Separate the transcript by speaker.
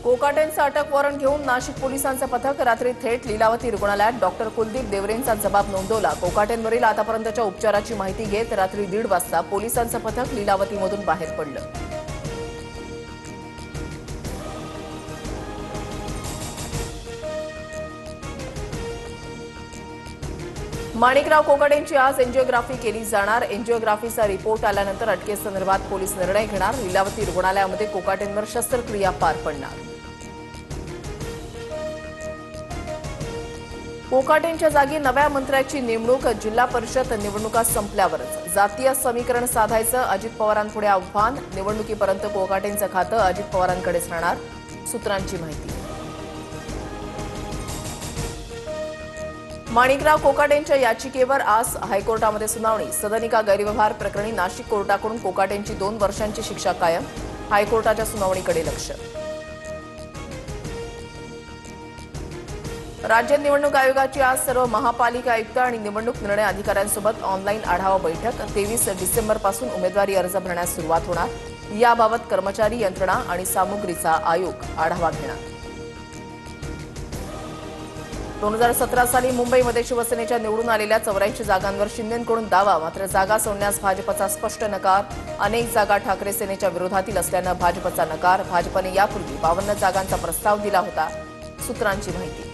Speaker 1: कोकाटेंचं अटक वॉरंट घेऊन नाशिक पोलिसांचं पथक रात्री थेट लीलावती रुग्णालयात डॉक्टर कुलदीप देवरेंचा जबाब नोंदवला। कोकाटेंवरील आतापर्यंतच्या उपचाराची माहिती घेत रात्री 1:30 वाजता पोलिसांचं पथक लीलावतीमधून बाहेर पडलं। माणिकराव कोकाटेंची आज एंजिओग्राफी केली जाणार। एंजिओग्राफीचा रिपोर्ट आल्यानंतर अटकेसंदर्भात पोलीस निर्णय घेणार। लीलावती रुग्णालयामध्ये कोकाटेंवर शस्त्रक्रिया पार पडणार। कोकाटेंच्या जागी नव्या मंत्र्याची नेमणूक। जिल्हा परिषद निवडणुका संपल्यावरच जातीय समीकरण साधायचं अजित पवारांपुढे आव्हान। निवडणुकीपर्यंत कोकाटेंचं खातं अजित पवारांकडेच राहणार, सूत्रांची माहिती। माणिकराव कोकाटेंच्या याचिकेवर आज हायकोर्टामध्ये सुनावणी। सदनिका गैरव्यवहार प्रकरणी नाशिक कोर्टाकडून कोकाटेंची 2 वर्षांची शिक्षा कायम। हायकोर्टाच्या सुनावणीकडे लक्ष। राज्य निवडणूक आयोगाची आज सर्व महापालिका आयुक्त आणि निवडणूक निर्णय अधिकाऱ्यांसोबत ऑनलाईन आढावा बैठक। 23 डिसेंबरपासून उमेदवारी अर्ज भरण्यास सुरुवात होणार। याबाबत कर्मचारी यंत्रणा आणि सामुग्रीचा आयोग आढावा घेणार। 2017 साली मुंबईमध्ये शिवसेनेच्या निवडून आलेल्या 84 जागांवर शिंदेंकडून दावा, मात्र जागा सोडण्यास भाजपचा स्पष्ट नकार। अनेक जागा ठाकरे सेनेच्या विरोधातील असल्यानं भाजपचा नकार। भाजपने यापूर्वी 52 जागांचा प्रस्ताव दिला होता, सूत्रांची माहिती।